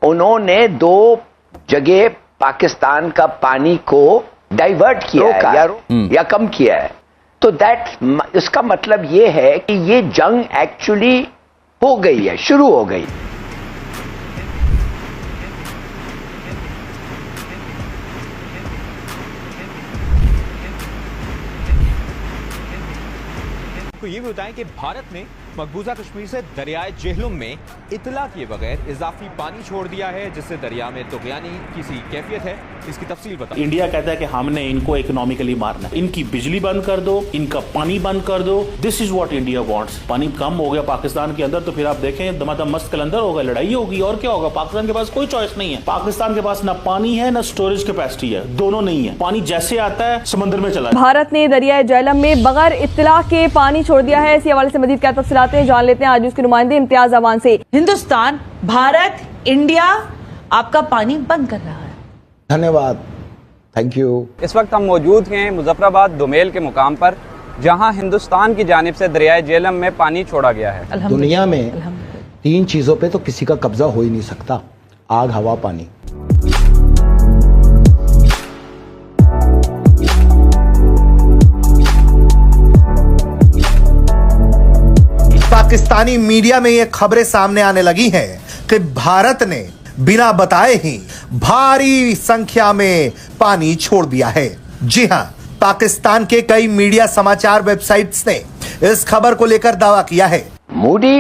انہوں نے 2 جگہ پاکستان کا پانی کو ڈائیورٹ کیا ہے یا کم کیا ہے. تو اس کا مطلب یہ ہے کہ یہ جنگ ایکچولی ہو گئی ہے، شروع ہو گئی. یہ بھی بتائیں کہ بھارت نے مقبوضہ کشمیر سے دریائے جہلم میں اطلاع کیے بغیر اضافی پانی چھوڑ دیا ہے، جس سے دریا میں طغیانی کسی کیفیت ہے. اس کی تفصیل بتائیں. انڈیا کہتا ہے کہ ہم نے ان کو اکنامیکلی مارنا ہے، ان کی بجلی بند کر دو، ان کا پانی بند کر دو. دس از واٹ انڈیا وانٹس. پانی کم ہو گیا پاکستان کے اندر تو پھر آپ دیکھیں دمادم مست کلندر ہوگا، لڑائی ہوگی اور کیا ہوگا. پاکستان کے پاس کوئی چوائس نہیں ہے. پاکستان کے پاس نہ پانی ہے نہ سٹوریج کیپیسٹی ہے، دونوں نہیں ہے. پانی جیسے آتا ہے سمندر میں چلا. بھارت نے دریائے جہلم میں بغیر اطلاع کے پانی چھوڑ دیا ہے. اسی حوالے سے مزید کیا تفصیلات ہیں جان لیتے ہیں آج اس کے نمائندے امتیاز امان سے. ہندوستان، بھارت، انڈیا آپ کا پانی بند کر رہا ہے. دھنیہ واد، تھینک یو. اس وقت ہم موجود ہیں مظفر آباد دومیل کے مقام پر، جہاں ہندوستان کی جانب سے دریائے جہلم میں پانی چھوڑا گیا ہے. دنیا میں 3 چیزوں پہ تو کسی کا قبضہ ہو ہی نہیں سکتا: آگ، ہوا، پانی. پاکستانی میڈیا میں یہ خبریں سامنے آنے لگی ہیں کہ بھارت نے بنا بتائے ہی بھاری سنکھیا میں پانی چھوڑ دیا ہے. جی ہاں، پاکستان کے کئی میڈیا سماچار ویب سائٹس نے اس خبر کو لے کر دعویٰ کیا ہے. مودی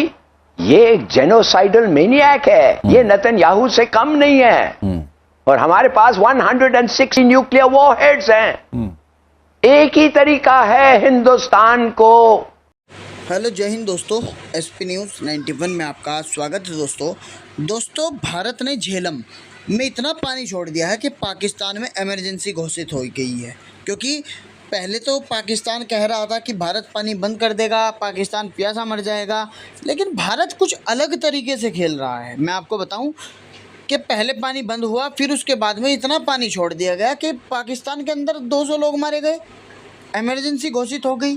یہ ایک جینوسائیڈل مینیاک ہے، یہ نتن یاہو سے کم نہیں ہے. اور ہمارے پاس 160 نیوکلیئر وار ہیڈز ہیں. ایک ہی طریقہ ہے ہندوستان کو. ہیلو، جے ہند دوستو، ایس پی نیوز 91 میں آپ کا سواگت ہے. دوستو بھارت نے جہلم میں اتنا پانی چھوڑ دیا ہے کہ پاکستان میں ایمرجنسی گھوشت ہو گئی ہے. کیونکہ پہلے تو پاکستان کہہ رہا تھا کہ بھارت پانی بند کر دے گا، پاکستان پیاسا مر جائے گا. لیکن بھارت کچھ الگ طریقے سے کھیل رہا ہے. میں آپ کو بتاؤں کہ پہلے پانی بند ہوا، پھر اس کے بعد میں اتنا پانی چھوڑ دیا گیا کہ پاکستان کے اندر 200 لوگ مارے گئے، ایمرجنسی گھوشت ہو گئی.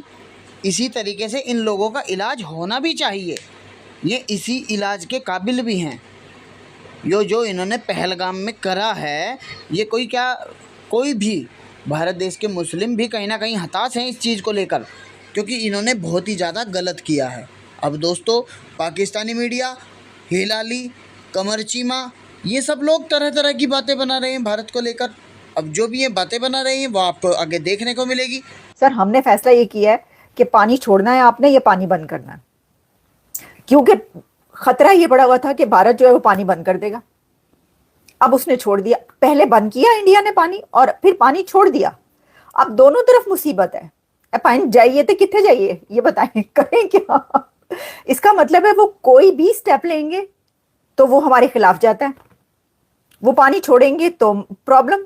اسی طریقے سے ان لوگوں کا علاج ہونا بھی چاہیے، یہ اسی علاج کے قابل بھی ہیں. جو انہوں نے پہلگام میں کرا ہے، یہ کوئی بھی بھارت دیش کے مسلم بھی کہیں نہ کہیں ہتاش ہیں اس چیز کو لے کر، کیونکہ انہوں نے بہت ہی زیادہ غلط کیا ہے. اب دوستو پاکستانی میڈیا، ہلالی، قمر چیمہ، یہ سب لوگ طرح طرح کی باتیں بنا رہے ہیں بھارت کو لے کر. اب جو بھی یہ باتیں بنا رہے ہیں وہ آپ کو آگے دیکھنے کو ملے گی. سر، ہم نے فیصلہ یہ کیا ہے کہ پانی چھوڑنا ہے آپ نے، یہ پانی بند کرنا ہے. کیونکہ خطرہ یہ بڑا ہوا تھا کہ بھارت جو ہے وہ پانی بند کر دے گا. اب اس نے چھوڑ دیا، پہلے بند کیا انڈیا نے پانی اور پھر پانی چھوڑ دیا. اب دونوں طرف مصیبت ہے. پانی جائیے تو کتنے جائیے یہ بتائیں، کریں کیا؟ اس کا مطلب ہے وہ کوئی بھی سٹیپ لیں گے تو وہ ہمارے خلاف جاتا ہے. وہ پانی چھوڑیں گے تو پرابلم،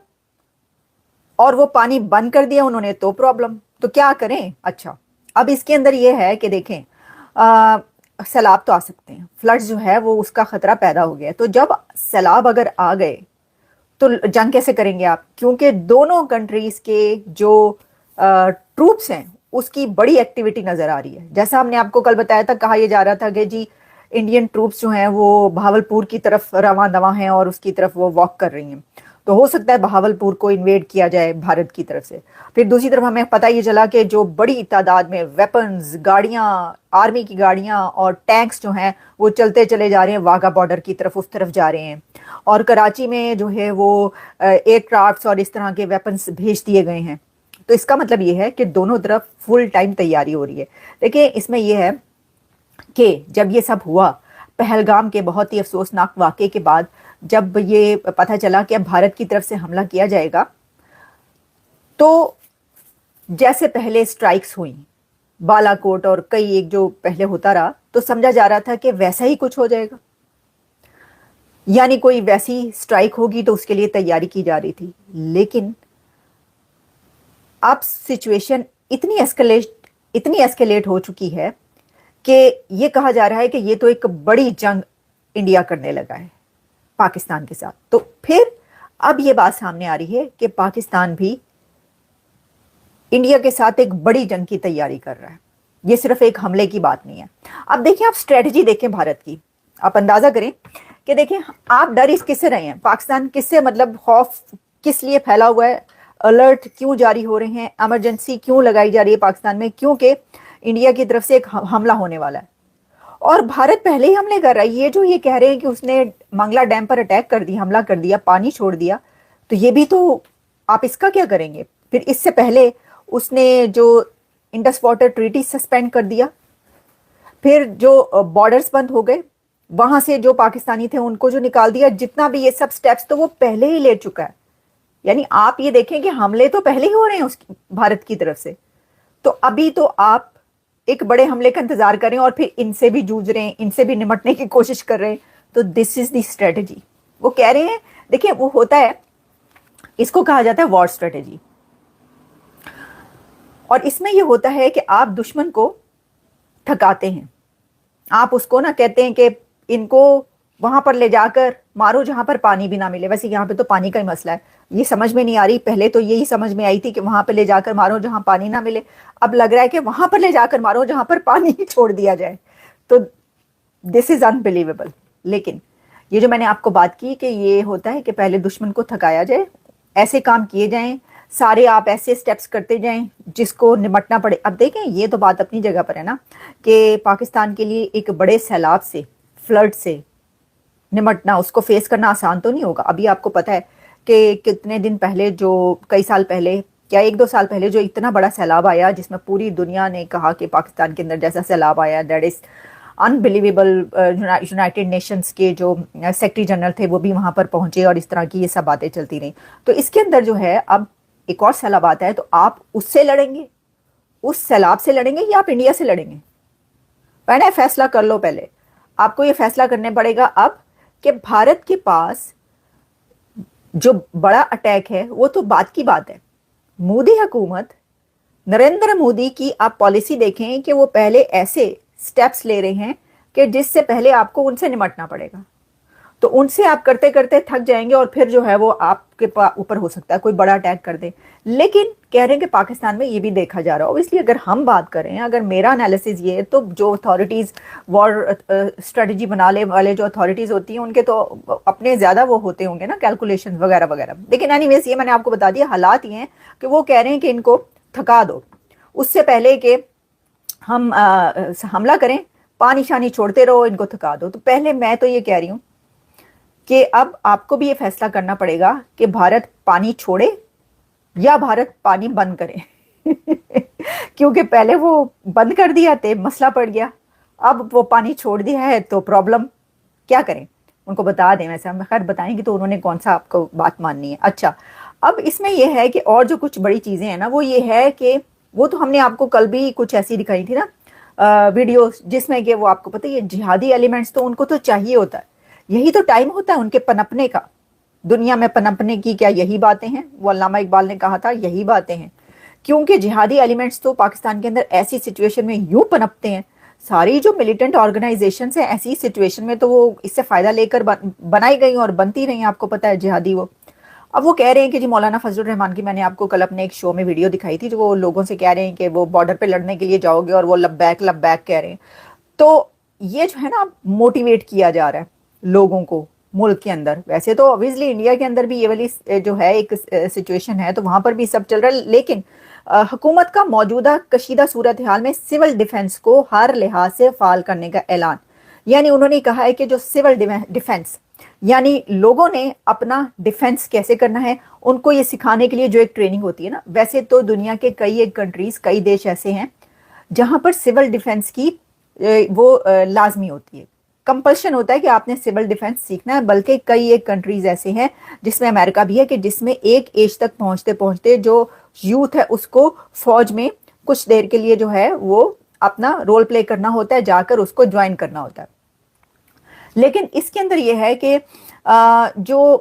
اور وہ پانی بند کر دیا انہوں نے تو پرابلم. تو کیا کریں؟ اچھا، اب اس کے اندر یہ ہے کہ دیکھیں سیلاب تو آ سکتے ہیں، فلڈ جو ہے وہ اس کا خطرہ پیدا ہو گیا. تو جب سیلاب اگر آ گئے تو جنگ کیسے کریں گے آپ؟ کیونکہ دونوں کنٹریز کے جو ٹروپس ہیں اس کی بڑی ایکٹیویٹی نظر آ رہی ہے. جیسا ہم نے آپ کو کل بتایا تھا، کہا یہ جا رہا تھا کہ جی انڈین ٹروپس جو ہیں وہ بہاولپور کی طرف رواں دواں ہیں اور اس کی طرف وہ واک کر رہی ہیں. تو ہو سکتا ہے بہاولپور کو انویڈ کیا جائے بھارت کی طرف سے. پھر دوسری طرف ہمیں پتہ یہ چلا کہ جو بڑی تعداد میں ویپنز، گاڑیاں، آرمی کی گاڑیاں اور ٹینکس جو ہیں وہ چلتے چلے جا رہے ہیں واگا بارڈر کی طرف، اس طرف جا رہے ہیں. اور کراچی میں جو ہے وہ ایئر کرافٹس اور اس طرح کے ویپنز بھیج دیے گئے ہیں. تو اس کا مطلب یہ ہے کہ دونوں طرف فل ٹائم تیاری ہو رہی ہے. دیکھیں اس میں یہ ہے کہ جب یہ سب ہوا پہلگام کے بہت ہی افسوسناک واقعے کے بعد، جب یہ پتہ چلا کہ اب بھارت کی طرف سے حملہ کیا جائے گا، تو جیسے پہلے سٹرائکس ہوئیں بالا کوٹ اور کئی ایک جو پہلے ہوتا رہا، تو سمجھا جا رہا تھا کہ ویسا ہی کچھ ہو جائے گا، یعنی کوئی ویسی سٹرائک ہوگی تو اس کے لیے تیاری کی جا رہی تھی. لیکن اب سچویشن اتنی ایسکیلیٹ ہو چکی ہے کہ یہ کہا جا رہا ہے کہ یہ تو ایک بڑی جنگ انڈیا کرنے لگا ہے پاکستان کے ساتھ. تو پھر اب یہ بات سامنے آ رہی ہے کہ پاکستان بھی انڈیا کے ساتھ ایک بڑی جنگ کی تیاری کر رہا ہے. یہ صرف ایک حملے کی بات نہیں ہے. اب دیکھیں، آپ اسٹریٹجی دیکھیں بھارت کی، آپ اندازہ کریں کہ دیکھیں آپ ڈر اس کس سے رہے ہیں, پاکستان کس سے, مطلب خوف کس لیے پھیلا ہوا ہے, الرٹ کیوں جاری ہو رہے ہیں, ایمرجنسی کیوں لگائی جا رہی ہے پاکستان میں, کیونکہ انڈیا کی طرف سے ایک حملہ ہونے والا ہے اور بھارت پہلے ہی حملے کر رہا ہے. یہ جو یہ کہہ رہے ہیں کہ اس نے منگلا ڈیم پر اٹیک کر دیا, حملہ کر دیا, پانی چھوڑ دیا, تو یہ بھی تو آپ اس کا کیا کریں گے؟ پھر اس سے پہلے اس نے جو انڈس واٹر ٹریٹی سسپینڈ کر دیا, پھر جو بارڈرز بند ہو گئے, وہاں سے جو پاکستانی تھے ان کو جو نکال دیا, جتنا بھی یہ سب سٹیپس تو وہ پہلے ہی لے چکا ہے. یعنی آپ یہ دیکھیں کہ حملے تو پہلے ہی ہو رہے ہیں اس بھارت کی طرف سے, تو ابھی تو آپ ایک بڑے حملے کا انتظار کر رہے ہیں اور پھر ان سے بھی جوجھ رہے ہیں, ان سے بھی نمٹنے کی کوشش کر رہے ہیں. تو دس از دی اسٹریٹجی. وہ کہہ رہے ہیں, دیکھیں وہ ہوتا ہے, اس کو کہا جاتا ہے وار اسٹریٹجی, اور اس میں یہ ہوتا ہے کہ آپ دشمن کو تھکاتے ہیں, آپ اس کو نہ کہتے ہیں کہ ان کو وہاں پر لے جا کر مارو جہاں پر پانی بھی نہ ملے. ویسے یہاں پہ تو پانی کا ہی مسئلہ ہے, یہ سمجھ میں نہیں آ رہی. پہلے تو یہی سمجھ میں آئی تھی کہ وہاں پہ لے جا کر مارو جہاں پانی نہ ملے, اب لگ رہا ہے کہ وہاں پر لے جا کر مارو جہاں پر پانی ہی چھوڑ دیا جائے. تو دس از انبلیویبل. لیکن یہ جو میں نے آپ کو بات کی کہ یہ ہوتا ہے کہ پہلے دشمن کو تھکایا جائے, ایسے کام کیے جائیں, سارے آپ ایسے سٹیپس کرتے جائیں جس کو نمٹنا پڑے. اب دیکھیں یہ تو بات اپنی جگہ پر ہے نا کہ پاکستان کے لیے ایک بڑے سیلاب سے, فلڈ سے نمٹنا, اس کو فیس کرنا آسان تو نہیں ہوگا. ابھی آپ کو پتہ ہے کہ کتنے دن پہلے, جو کئی سال پہلے, کیا 1-2 سال پہلے جو اتنا بڑا سیلاب آیا جس میں پوری دنیا نے کہا کہ پاکستان کے اندر جیسا سیلاب آیا, that is unbelievable. United nations کے جو سیکرٹری جنرل تھے وہ بھی وہاں پر پہنچے اور اس طرح کی یہ سب باتیں چلتی رہیں. تو اس کے اندر جو ہے اب ایک اور سیلاب آتا ہے, تو آپ اس سے لڑیں گے, اس سیلاب سے لڑیں گے یا آپ انڈیا سے لڑیں گے؟ پہلے فیصلہ کر لو. پہلے آپ کو یہ فیصلہ کرنے پڑے گا اب کہ بھارت کے پاس جو بڑا اٹیک ہے وہ تو بات کی بات ہے. مودی حکومت, نریندر مودی کی آپ پالیسی دیکھیں کہ وہ پہلے ایسے سٹیپس لے رہے ہیں کہ جس سے پہلے آپ کو ان سے نمٹنا پڑے گا. تو ان سے آپ کرتے کرتے تھک جائیں گے اور پھر جو ہے وہ آپ کے اوپر ہو سکتا ہے کوئی بڑا اٹیک کر دے. لیکن کہہ رہے ہیں کہ پاکستان میں یہ بھی دیکھا جا رہا ہو. اس لیے اگر ہم بات کریں, اگر میرا انالیسز یہ ہے, تو جو اتھارٹیز وار اسٹریٹجی بنانے والے جو اتھارٹیز ہوتی ہیں ان کے تو اپنے زیادہ وہ ہوتے ہوں گے نا, کیلکولیشن وغیرہ وغیرہ. لیکن اینی ویز یہ میں نے آپ کو بتا دیا, حالات یہ ہیں کہ وہ کہہ رہے ہیں کہ ان کو تھکا دو, اس سے پہلے کہ ہم حملہ کریں, پانی شانی چھوڑتے رہو, ان کو تھکا دو. تو پہلے میں تو یہ کہہ رہی ہوں کہ اب آپ کو بھی یہ فیصلہ کرنا پڑے گا کہ بھارت پانی چھوڑے یا بھارت پانی بند کرے. کیونکہ پہلے وہ بند کر دیا تھے, مسئلہ پڑ گیا, اب وہ پانی چھوڑ دیا ہے تو پرابلم. کیا کریں؟ ان کو بتا دیں, ویسے ہم خیر بتائیں گے تو انہوں نے کون سا آپ کو بات ماننی ہے. اچھا, اب اس میں یہ ہے کہ اور جو کچھ بڑی چیزیں ہیں نا, وہ یہ ہے کہ وہ تو ہم نے آپ کو کل بھی کچھ ایسی دکھائی تھی نا ویڈیوز, جس میں کہ وہ آپ کو پتہ ہے یہ جہادی ایلیمنٹس تو ان کو تو چاہیے ہوتا ہے, یہی تو ٹائم ہوتا ہے ان کے پنپنے کا. دنیا میں پنپنے کی کیا یہی باتیں ہیں؟ وہ علامہ اقبال نے کہا تھا یہی باتیں ہیں. کیونکہ جہادی ایلیمنٹس تو پاکستان کے اندر ایسی سچویشن میں یوں پنپتے ہیں, ساری جو ملیٹنٹ آرگنائزیشنز ہیں ایسی سچویشن میں تو وہ اس سے فائدہ لے کر بنائی گئی اور بنتی رہی ہیں. آپ کو پتہ ہے جہادی وہ. اب وہ کہہ رہے ہیں کہ جی مولانا فضل الرحمان کی میں نے آپ کو کل اپنے ایک شو میں ویڈیو دکھائی تھی, جو وہ لوگوں سے کہہ رہے ہیں کہ وہ بارڈر پہ لڑنے کے لیے جاؤ گے اور وہ لبیک لبیک کہہ رہے ہیں. تو یہ جو ہے نا موٹیویٹ کیا جا رہا ہے لوگوں کو ملک کے اندر. ویسے تو obviously انڈیا کے اندر بھی یہ والی جو ہے ایک سچویشن ہے تو وہاں پر بھی سب چل رہا ہے, لیکن حکومت کا موجودہ کشیدہ صورتحال میں سول ڈیفنس کو ہر لحاظ سے فعال کرنے کا اعلان. یعنی انہوں نے کہا ہے کہ جو سول ڈیفنس, یعنی لوگوں نے اپنا ڈیفنس کیسے کرنا ہے, ان کو یہ سکھانے کے لیے جو ایک ٹریننگ ہوتی ہے نا. ویسے تو دنیا کے کئی ایک کنٹریز, کئی دیش ایسے ہیں جہاں پر سول ڈیفنس کی وہ لازمی ہوتی ہے, کمپلشن ہوتا ہے کہ آپ نے سول ڈیفنس سیکھنا ہے. بلکہ کئی ایک کنٹریز ایسے ہیں جس میں امریکہ بھی ہے کہ جس میں ایک ایج تک پہنچتے پہنچتے جو یوتھ ہے اس کو فوج میں کچھ دیر کے لیے جو ہے وہ اپنا رول پلے کرنا ہوتا ہے, جا کر اس کو جوائن کرنا ہوتا ہے. لیکن اس کے اندر یہ ہے کہ جو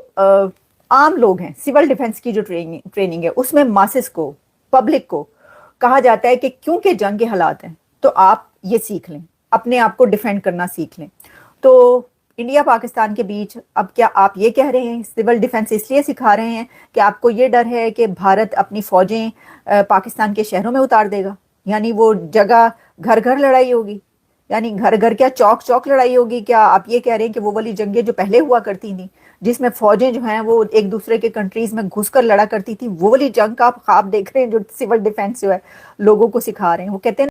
عام لوگ ہیں, سول ڈیفنس کی جو ٹریننگ ہے اس میں ماسز کو, پبلک کو کہا جاتا ہے کہ کیونکہ جنگ کے حالات ہیں تو آپ یہ سیکھ لیں, اپنے آپ کو ڈیفینڈ کرنا سیکھ لیں. تو انڈیا پاکستان کے بیچ اب کیا آپ یہ کہہ رہے ہیں سول ڈیفنس اس لیے سکھا رہے ہیں کہ آپ کو یہ ڈر ہے کہ بھارت اپنی فوجیں پاکستان کے شہروں میں اتار دے گا, یعنی وہ جگہ گھر گھر لڑائی ہوگی, یعنی گھر گھر کیا چوک چوک لڑائی ہوگی کیا؟ آپ یہ کہہ رہے ہیں کہ وہ والی جنگیں جو پہلے ہوا کرتی تھیں جس میں فوجیں جو ہیں وہ ایک دوسرے کے کنٹریز میں گھس کر لڑا کرتی تھی، وہ والی جنگ کا آپ خواب دیکھ رہے ہیں جو سول ڈیفنس جو ہے لوگوں کو سکھا رہے ہیں؟ وہ کہتے ہیں